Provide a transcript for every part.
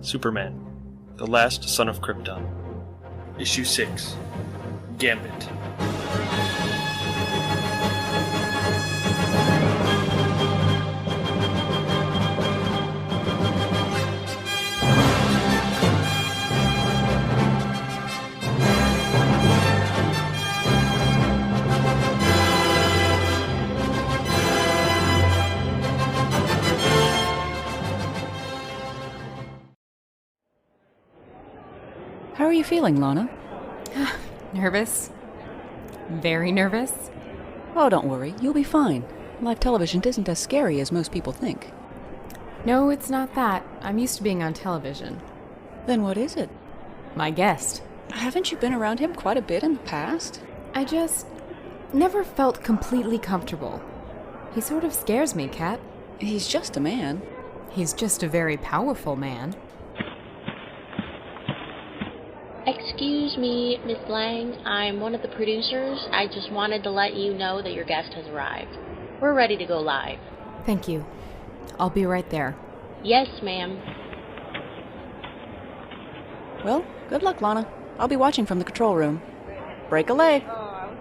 Superman, The Last Son of Krypton. Issue 6, Gambit. How are you feeling, Lana? Nervous. Very nervous. Oh, don't worry. You'll be fine. Live television isn't as scary as most people think. No, it's not that. I'm used to being on television. Then what is it? My guest. Haven't you been around him quite a bit in the past? I just never felt completely comfortable. He sort of scares me, Kat. He's just a man. He's just a very powerful man. Excuse me, Miss Lang. I'm one of the producers. I just wanted to let you know that your guest has arrived. We're ready to go live. Thank you. I'll be right there. Yes, ma'am. Well, good luck, Lana. I'll be watching from the control room. Break a leg.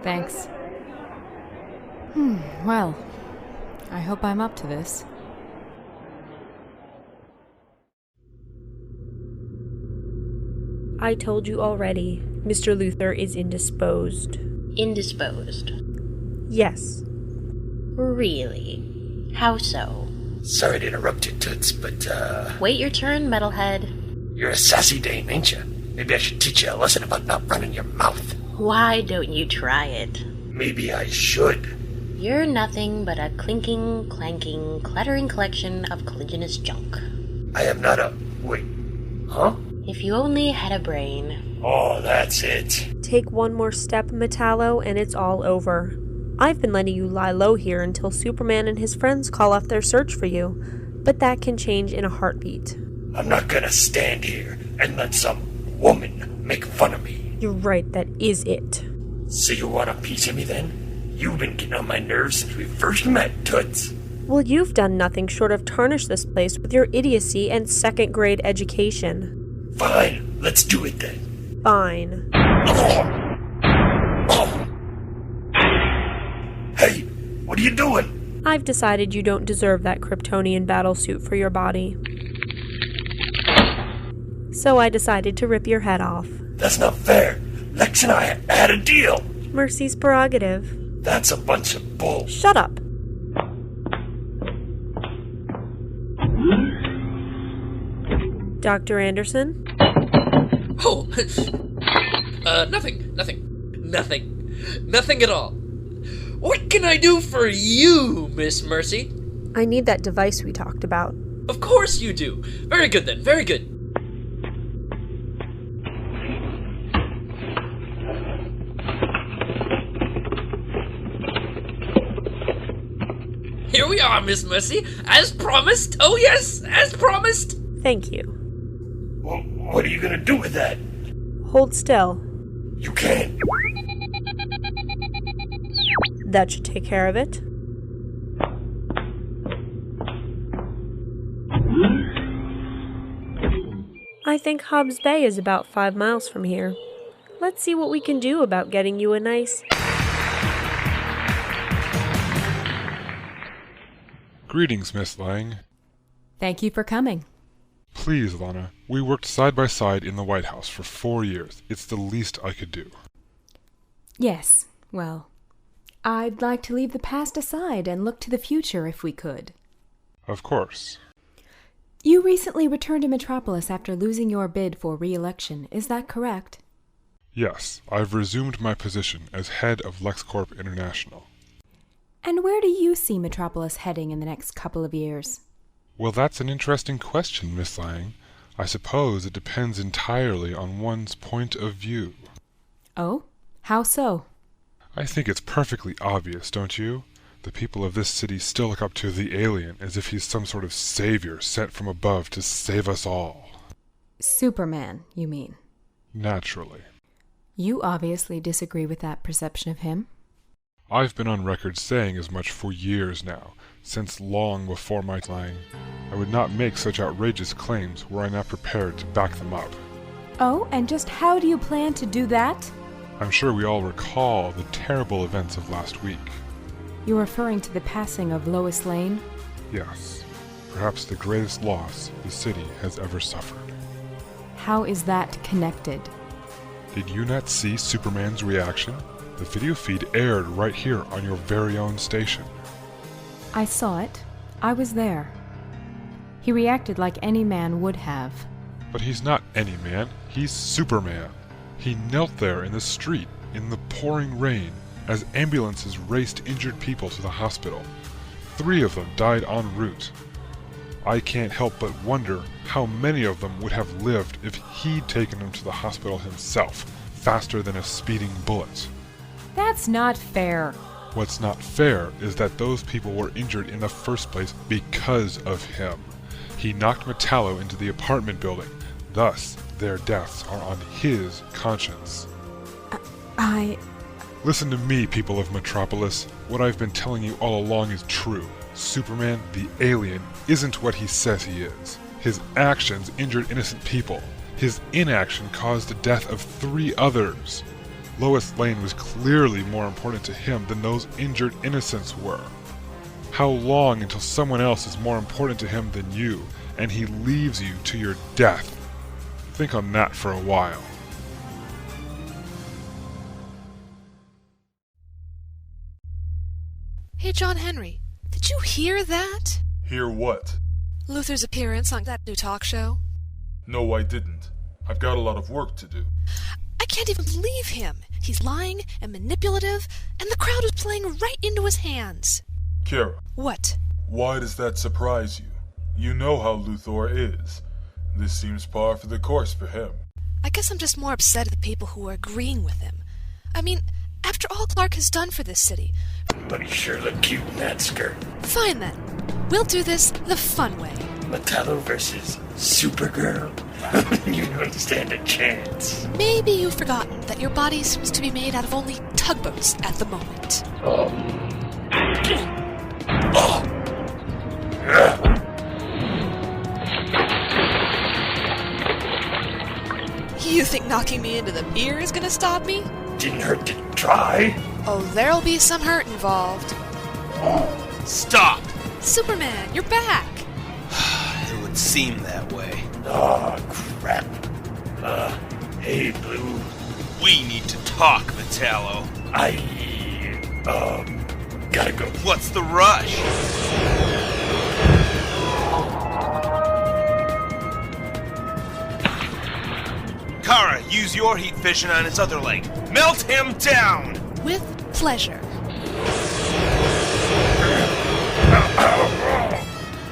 Thanks. Well, I hope I'm up to this. I told you already, Mr. Luther is indisposed. Indisposed. Yes. Really? How so? Sorry to interrupt you, Toots, but, Wait your turn, metalhead. you're a sassy dame, ain't you? Maybe I should teach you a lesson about not running your mouth. Why don't you try it? Maybe I should. You're nothing but a clinking, clanking, clattering collection of colliginous junk. I am not a... Wait. Huh? If you only had a brain. Oh, that's it. Take one more step, Metallo, and it's all over. I've been letting you lie low here until Superman and his friends call off their search for you, but that can change in a heartbeat. I'm not gonna stand here and let some woman make fun of me. You're right, that is it. So you want a piece of me then? You've been getting on my nerves since we first met, Toots. Well, you've done nothing short of tarnish this place with your idiocy and second-grade education. Fine, let's do it then. Fine. Hey, what are you doing? I've decided you don't deserve that Kryptonian battlesuit for your body. So I decided to rip your head off. That's not fair. Lex and I had a deal. Mercy's prerogative. That's a bunch of bull. Shut up. Dr. Anderson? Oh, nothing at all. What can I do for you, Miss Mercy? I need that device we talked about. Of course you do. Very good then, very good. Here we are, Miss Mercy, as promised. Oh yes, as promised. Thank you. Well, what are you gonna do with that? Hold still. You can't. That should take care of it. I think Hobbs Bay is about 5 miles from here. Let's see what we can do about getting you a nice... Greetings, Miss Lang. Thank you for coming. Please, Lana, we worked side by side in the White House for 4 years. It's the least I could do. Yes, well, I'd like to leave the past aside and look to the future if we could. Of course. You recently returned to Metropolis after losing your bid for re-election, is that correct? Yes, I've resumed my position as head of LexCorp International. And where do you see Metropolis heading in the next couple of years? Well, that's an interesting question, Miss Lang. I suppose it depends entirely on one's point of view. Oh? How so? I think it's perfectly obvious, don't you? The people of this city still look up to the alien as if he's some sort of savior sent from above to save us all. Superman, you mean? Naturally. You obviously disagree with that perception of him. I've been on record saying as much for years now, since long before my lying. I would not make such outrageous claims were I not prepared to back them up. Oh, and just how do you plan to do that? I'm sure we all recall the terrible events of last week. You're referring to the passing of Lois Lane? Yes, perhaps the greatest loss the city has ever suffered. How is that connected? Did you not see Superman's reaction? The video feed aired right here on your very own station. I saw it. I was there. He reacted like any man would have. But he's not any man, he's Superman. He knelt there in the street, in the pouring rain, as ambulances raced injured people to the hospital. 3 of them died en route. I can't help but wonder how many of them would have lived if he'd taken them to the hospital himself, faster than a speeding bullet. That's not fair. What's not fair is that those people were injured in the first place because of him. He knocked Metallo into the apartment building. Thus, their deaths are on his conscience. Listen to me, people of Metropolis. What I've been telling you all along is true. Superman, the alien, isn't what he says he is. His actions injured innocent people. His inaction caused the death of 3 others. Lois Lane was clearly more important to him than those injured innocents were. How long until someone else is more important to him than you, and he leaves you to your death? Think on that for a while. Hey, John Henry, did you hear that? Hear what? Luther's appearance on that new talk show? No, I didn't. I've got a lot of work to do. I can't even believe him. He's lying and manipulative, and the crowd is playing right into his hands. Kara. What? Why does that surprise you? You know how Luthor is. This seems par for the course for him. I guess I'm just more upset at the people who are agreeing with him. I mean, after all Clark has done for this city. But he sure looked cute in that skirt. Fine then. We'll do this the fun way. Metallo versus Supergirl. You don't stand a chance. Maybe you've forgotten that your body seems to be made out of only tugboats at the moment. You think knocking me into the pier is gonna stop me? Didn't hurt to try. Oh, there'll be some hurt involved. Stop! Superman, you're back! It would seem that way. Oh, crap. Hey, Blue. We need to talk, Metallo. Gotta go. What's the rush? Kara, use your heat vision on his other leg. Melt him down! With pleasure.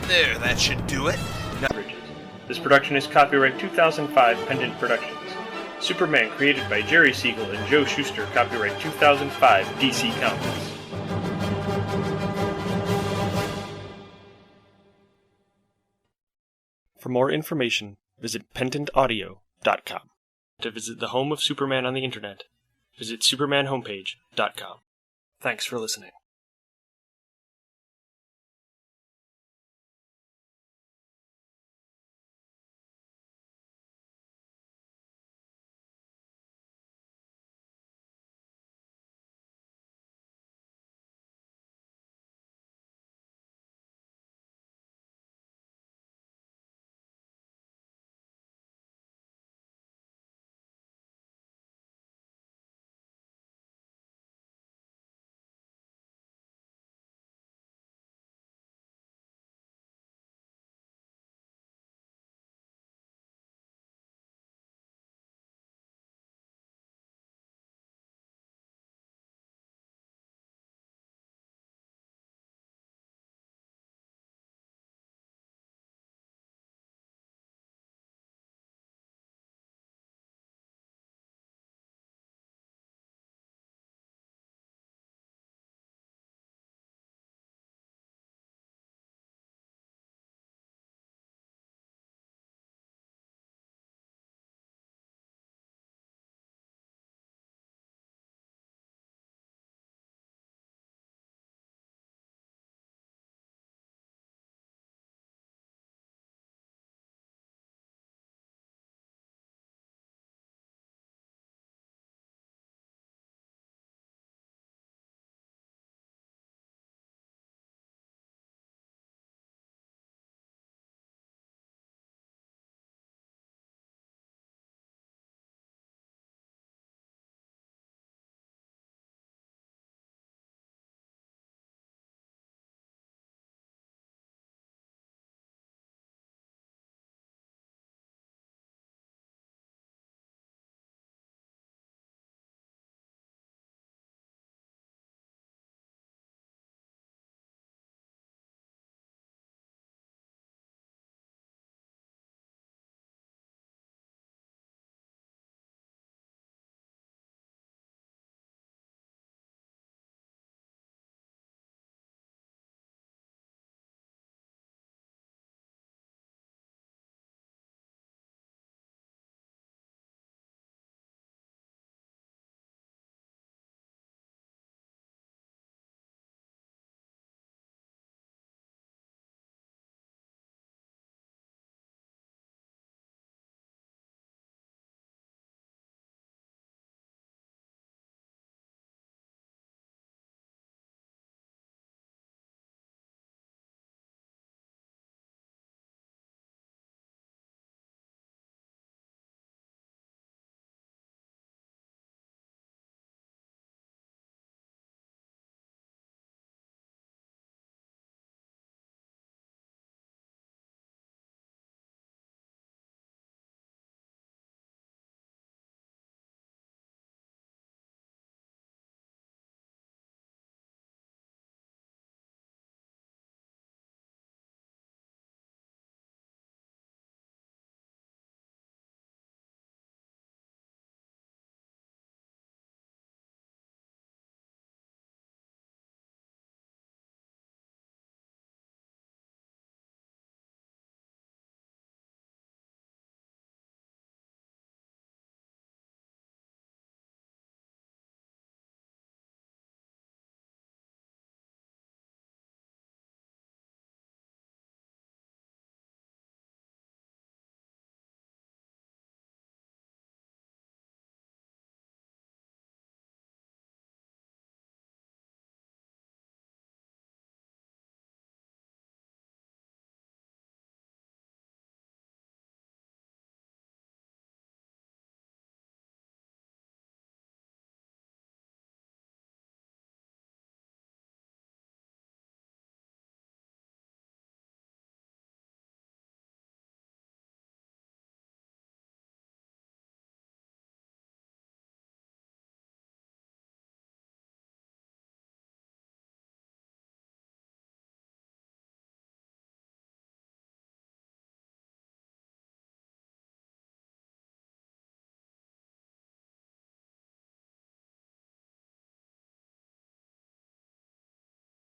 There, that should do it. This production is copyright 2005 Pendant Productions. Superman created by Jerry Siegel and Joe Shuster, copyright 2005 DC Comics. For more information, visit pendantaudio.com. To visit the home of Superman on the internet, visit supermanhomepage.com. Thanks for listening.